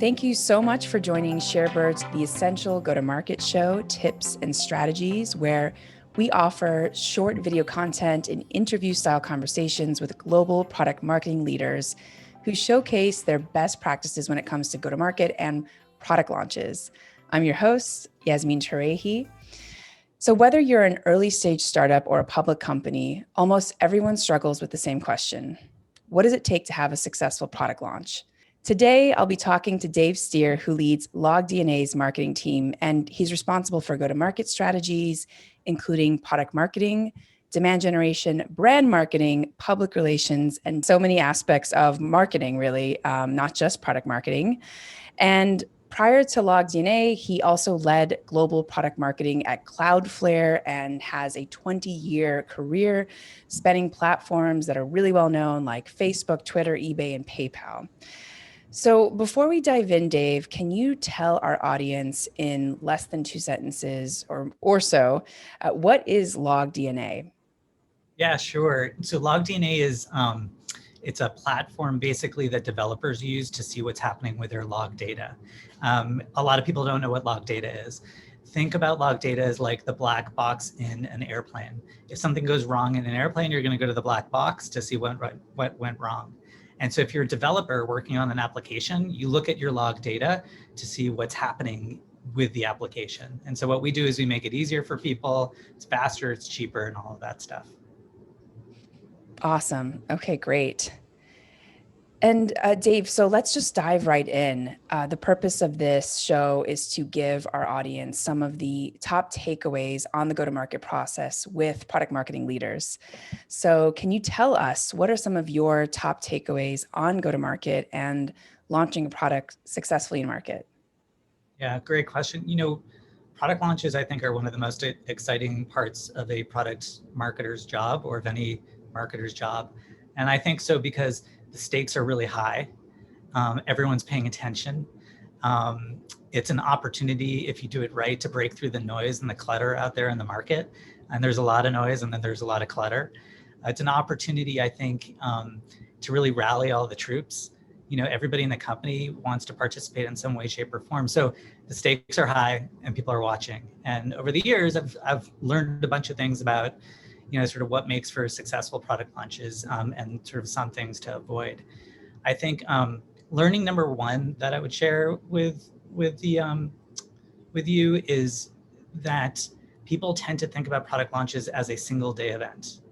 Thank you so much for joining ShareBird's The Essential Go-to-Market Show, Tips and Strategies, where we offer short video content and interview-style conversations with global product marketing leaders who showcase their best practices when it comes to go-to-market and product launches. I'm your host, Yasmeen Tarehi. So whether you're an early-stage startup or a public company, almost everyone struggles with the same question. What does it take to have a successful product launch? Today, I'll be talking to Dave Steer, who leads LogDNA's marketing team, and he's responsible for go-to-market strategies, including product marketing, demand generation, brand marketing, public relations, and so many aspects of marketing, really, not just product marketing. And prior to LogDNA, he also led global product marketing at Cloudflare and has a 20-year career spanning platforms that are really well known like Facebook, Twitter, eBay, and PayPal. So before we dive in, Dave, can you tell our audience in less than 2 sentences or so, what is LogDNA? Yeah, sure. So LogDNA is it's a platform basically that developers use to see what's happening with their log data. A lot of people don't know what log data is. Think about log data as like the black box in an airplane. If something goes wrong in an airplane, you're going to go to the black box to see what went wrong. And so if you're a developer working on an application, you look at your log data to see what's happening with the application. And so what we do is we make it easier for people. It's faster, it's cheaper, and all of that stuff. Awesome. Okay, great. And Dave, so let's just dive right in. The purpose of this show is to give our audience some of the top takeaways on the go-to-market process with product marketing leaders. So can you tell us what are some of your top takeaways on go-to-market and launching a product successfully in market? Yeah, great question. Product launches, I think, are one of the most exciting parts of a product marketer's job or of any marketer's job. And I think so because the stakes are really high. Everyone's paying attention. It's an opportunity, if you do it right, to break through the noise and the clutter out there in the market. And there's a lot of noise and then there's a lot of clutter. It's an opportunity, I think, to really rally all the troops. Everybody in the company wants to participate in some way, shape, or form. So the stakes are high and people are watching. And over the years, I've learned a bunch of things about, sort of what makes for successful product launches and sort of some things to avoid. I think learning number one that I would share with you is that people tend to think about product launches as a single day event.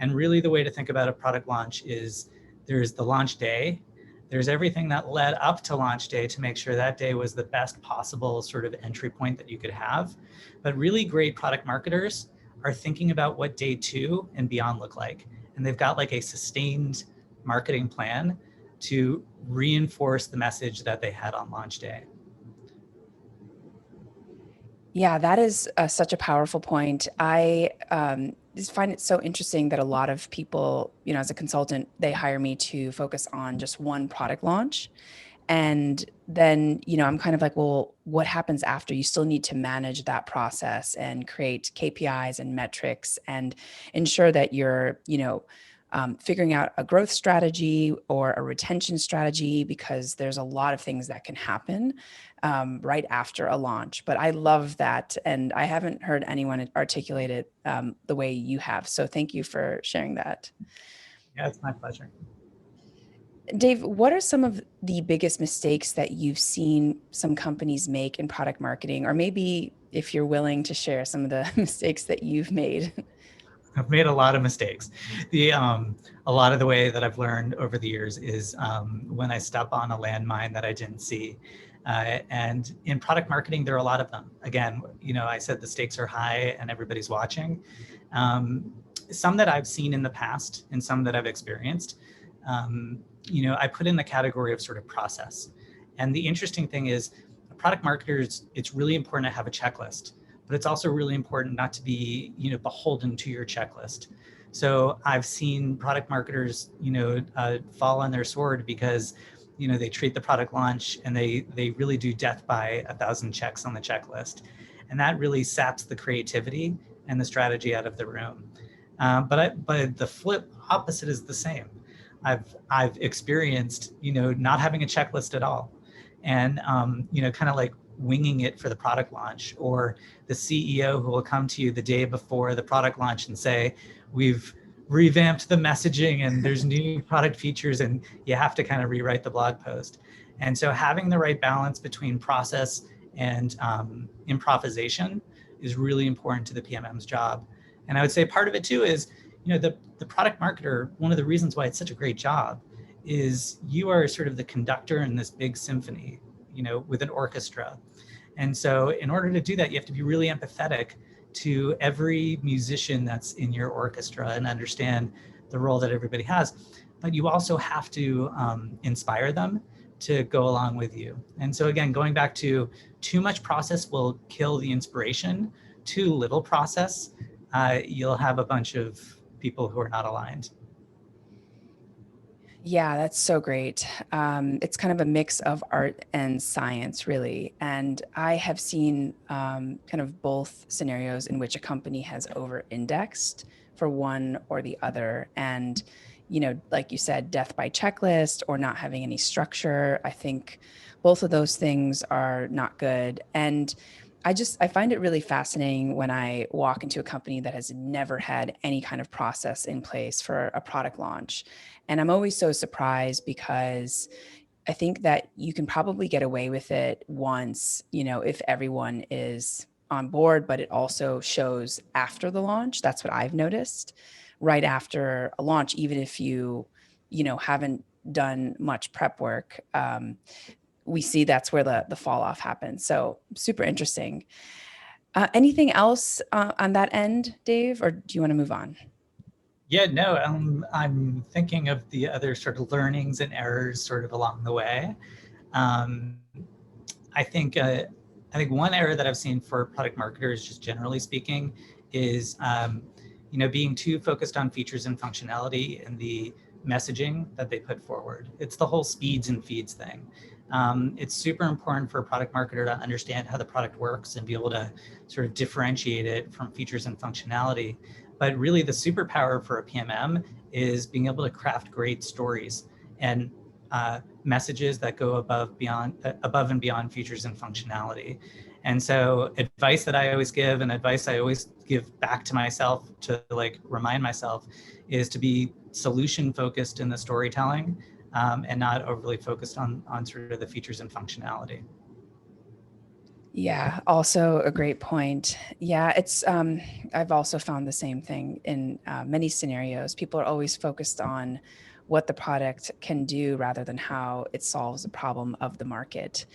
And really the way to think about a product launch is there's the launch day. There's everything that led up to launch day to make sure that day was the best possible sort of entry point that you could have. But really great product marketers are thinking about what day 2 and beyond look like. And they've got like a sustained marketing plan to reinforce the message that they had on launch day. Yeah, that is such a powerful point. I just find it so interesting that a lot of people, as a consultant, they hire me to focus on just one product launch. And then, I'm kind of like, well, what happens after? You still need to manage that process and create KPIs and metrics and ensure that you're, figuring out a growth strategy or a retention strategy, because there's a lot of things that can happen right after a launch. But I love that. And I haven't heard anyone articulate it the way you have. So thank you for sharing that. Yeah, it's my pleasure. Dave, what are some of the biggest mistakes that you've seen some companies make in product marketing? Or maybe if you're willing to share some of the mistakes that you've made. I've made a lot of mistakes. A lot of the way that I've learned over the years is when I step on a landmine that I didn't see. And in product marketing, there are a lot of them. Again, I said the stakes are high and everybody's watching. Some that I've seen in the past and some that I've experienced, I put in the category of sort of process. And the interesting thing is, product marketers, it's really important to have a checklist. But it's also really important not to be, beholden to your checklist. So I've seen product marketers, fall on their sword because, they treat the product launch and they really do death by 1,000 checks on the checklist. And that really saps the creativity and the strategy out of the room. But the flip opposite is the same. I've experienced, not having a checklist at all. and kind of like winging it for the product launch, or the CEO who will come to you the day before the product launch and say, we've revamped the messaging and there's new product features, and you have to kind of rewrite the blog post. And so having the right balance between process and improvisation is really important to the PMM's job. And I would say part of it too is, the product marketer, one of the reasons why it's such a great job is you are sort of the conductor in this big symphony, with an orchestra. And so in order to do that, you have to be really empathetic to every musician that's in your orchestra and understand the role that everybody has. But you also have to inspire them to go along with you. And so again, going back to too much process will kill the inspiration. Too little process, you'll have a bunch of people who are not aligned. Yeah, that's so great. It's kind of a mix of art and science, really. And I have seen kind of both scenarios in which a company has over-indexed for one or the other. And, like you said, death by checklist or not having any structure. I think both of those things are not good. And I find it really fascinating when I walk into a company that has never had any kind of process in place for a product launch. And I'm always so surprised because I think that you can probably get away with it once, if everyone is on board, but it also shows after the launch. That's what I've noticed. Right after a launch, even if haven't done much prep work, we see that's where the fall off happens. So super interesting. Anything else on that end, Dave, or do you want to move on? Yeah, no, I'm thinking of the other sort of learnings and errors sort of along the way. Um, I think I think one error that I've seen for product marketers, just generally speaking, is being too focused on features and functionality and the messaging that they put forward. It's the whole speeds and feeds thing. It's super important for a product marketer to understand how the product works and be able to sort of differentiate it from features and functionality. But really, the superpower for a PMM is being able to craft great stories and messages that go above and beyond features and functionality. And so advice that I always give, and advice I always give back to myself to like remind myself, is to be solution focused in the storytelling, and not overly focused on sort of the features and functionality. Yeah, also a great point. Yeah, I've also found the same thing in many scenarios. People are always focused on what the product can do rather than how it solves a problem of the market.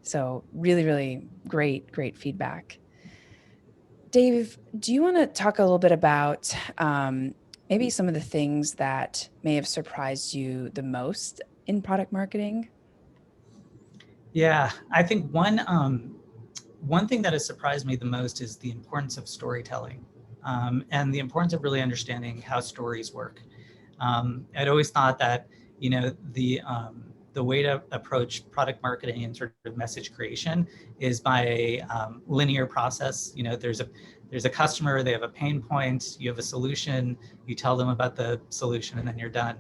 So really, really great feedback. Dave, do you want to talk a little bit about maybe some of the things that may have surprised you the most in product marketing? Yeah, I think one thing that has surprised me the most is the importance of storytelling, and the importance of really understanding how stories work. I'd always thought that the way to approach product marketing and sort of message creation is by a linear process. There's a customer, they have a pain point, you have a solution, you tell them about the solution, and then you're done.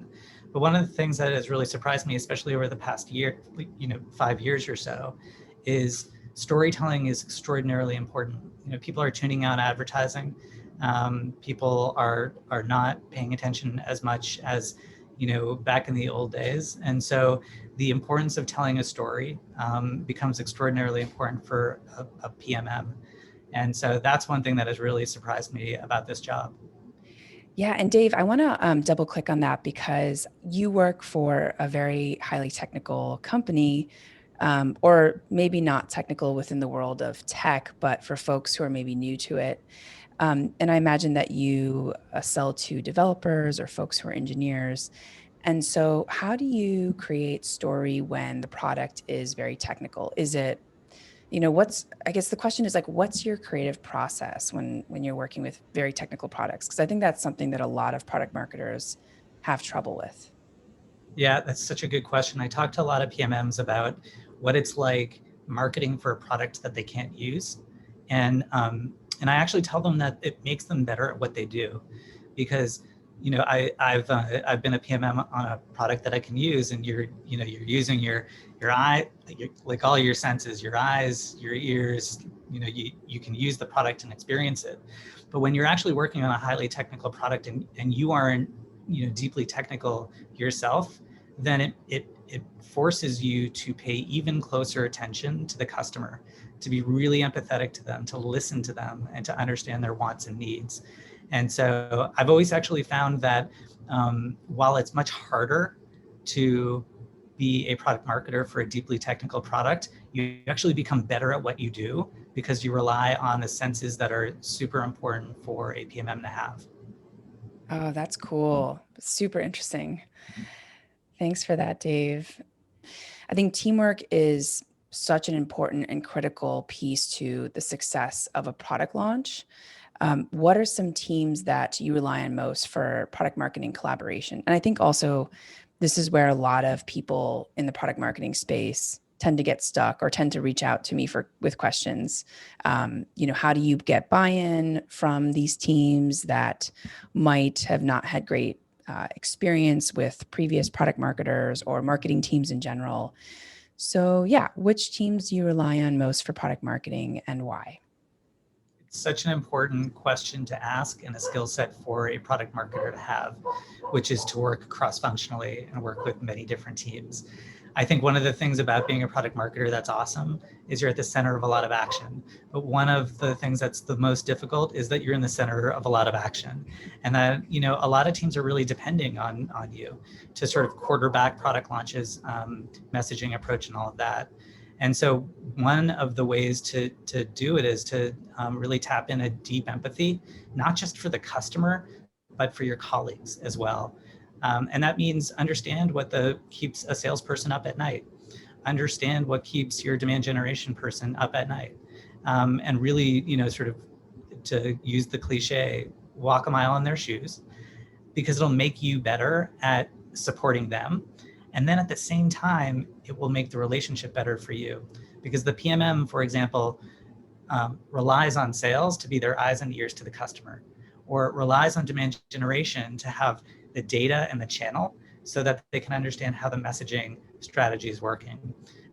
But one of the things that has really surprised me, especially over the past year, 5 years or so, is storytelling is extraordinarily important. People are tuning out advertising. People are not paying attention as much as back in the old days, and so the importance of telling a story becomes extraordinarily important for a PMM. And so that's one thing that has really surprised me about this job. Yeah, and Dave, I want to double click on that because you work for a very highly technical company, or maybe not technical within the world of tech, but for folks who are maybe new to it. And I imagine that you sell to developers or folks who are engineers. And so, how do you create story when the product is very technical? Is it I guess the question is like, what's your creative process when you're working with very technical products? Because I think that's something that a lot of product marketers have trouble with. Yeah, that's such a good question. I talk to a lot of PMMs about what it's like marketing for a product that they can't use, and I actually tell them that it makes them better at what they do, because I've been a PMM on a product that I can use, and you're using your eye, like all your senses, your eyes, your ears. You can use the product and experience it. But when you're actually working on a highly technical product and you aren't deeply technical yourself, then it forces you to pay even closer attention to the customer, to be really empathetic to them, to listen to them, and to understand their wants and needs. And so I've always actually found that while it's much harder to be a product marketer for a deeply technical product, you actually become better at what you do because you rely on the senses that are super important for a PMM to have. Oh, that's cool. Super interesting. Thanks for that, Dave. I think teamwork is such an important and critical piece to the success of a product launch. What are some teams that you rely on most for product marketing collaboration? And I think also this is where a lot of people in the product marketing space tend to get stuck or tend to reach out to me with questions. How do you get buy-in from these teams that might have not had great experience with previous product marketers or marketing teams in general? So yeah, which teams do you rely on most for product marketing and why? It's such an important question to ask and a skill set for a product marketer to have, which is to work cross-functionally and work with many different teams. I think one of the things about being a product marketer that's awesome is you're at the center of a lot of action. But one of the things that's the most difficult is that you're in the center of a lot of action. And that, a lot of teams are really depending on you to sort of quarterback product launches, messaging approach and all of that. And so one of the ways to do it is to really tap in a deep empathy, not just for the customer, but for your colleagues as well. And that means understand what keeps a salesperson up at night, understand what keeps your demand generation person up at night, and really, sort of, to use the cliche, walk a mile in their shoes, because it'll make you better at supporting them. And then at the same time, it will make the relationship better for you, because the PMM, for example, relies on sales to be their eyes and ears to the customer, or it relies on demand generation to have the data and the channel so that they can understand how the messaging strategy is working.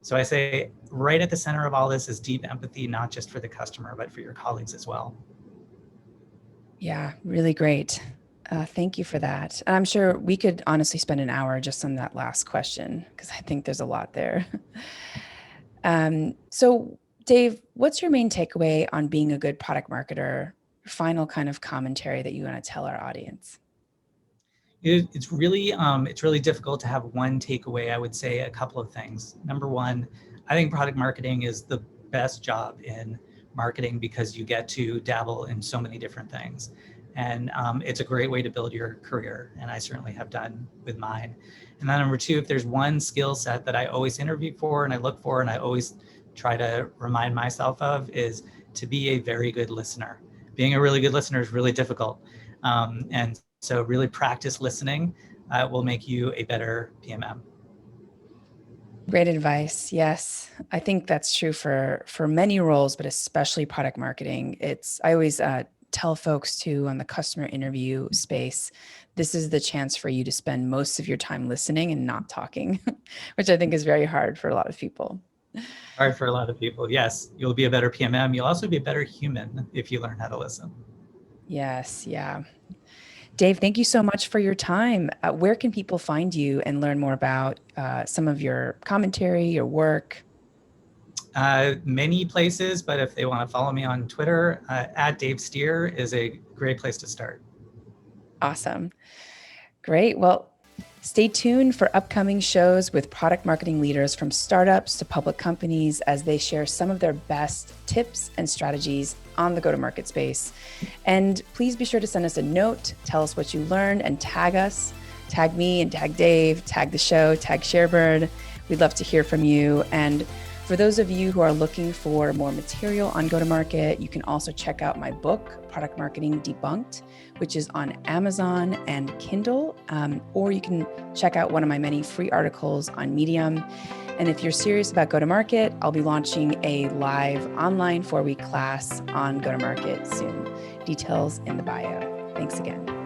So I say right at the center of all this is deep empathy, not just for the customer, but for your colleagues as well. Yeah, really great. Thank you for that. I'm sure we could honestly spend an hour just on that last question because I think there's a lot there. So, Dave, what's your main takeaway on being a good product marketer? Final kind of commentary that you want to tell our audience. It's really difficult to have one takeaway. I would say a couple of things. Number one, I think product marketing is the best job in marketing because you get to dabble in so many different things. And it's a great way to build your career. And I certainly have done with mine. And then number two, if there's one skill set that I always interview for and I look for and I always try to remind myself of is to be a very good listener. Being a really good listener is really difficult. And so really practice listening will make you a better PMM. Great advice. Yes, I think that's true for many roles, but especially product marketing. I always tell folks too on the customer interview space, this is the chance for you to spend most of your time listening and not talking, which I think is very hard for a lot of people. Hard for a lot of people. Yes, you'll be a better PMM. You'll also be a better human if you learn how to listen. Yes, yeah. Dave, thank you so much for your time. Where can people find you and learn more about some of your commentary, your work? Many places, but if they want to follow me on Twitter, at Dave Steer is a great place to start. Awesome. Great. Well, stay tuned for upcoming shows with product marketing leaders from startups to public companies as they share some of their best tips and strategies on the go-to-market space. And please be sure to send us a note, tell us what you learned, and tag us. Tag me and tag Dave, tag the show, tag ShareBird. We'd love to hear from you. And for those of you who are looking for more material on go-to-market, you can also check out my book, Product Marketing Debunked, which is on Amazon and Kindle, or you can check out one of my many free articles on Medium. And if you're serious about go-to-market, I'll be launching a live online 4-week class on go-to-market soon. Details in the bio. Thanks again.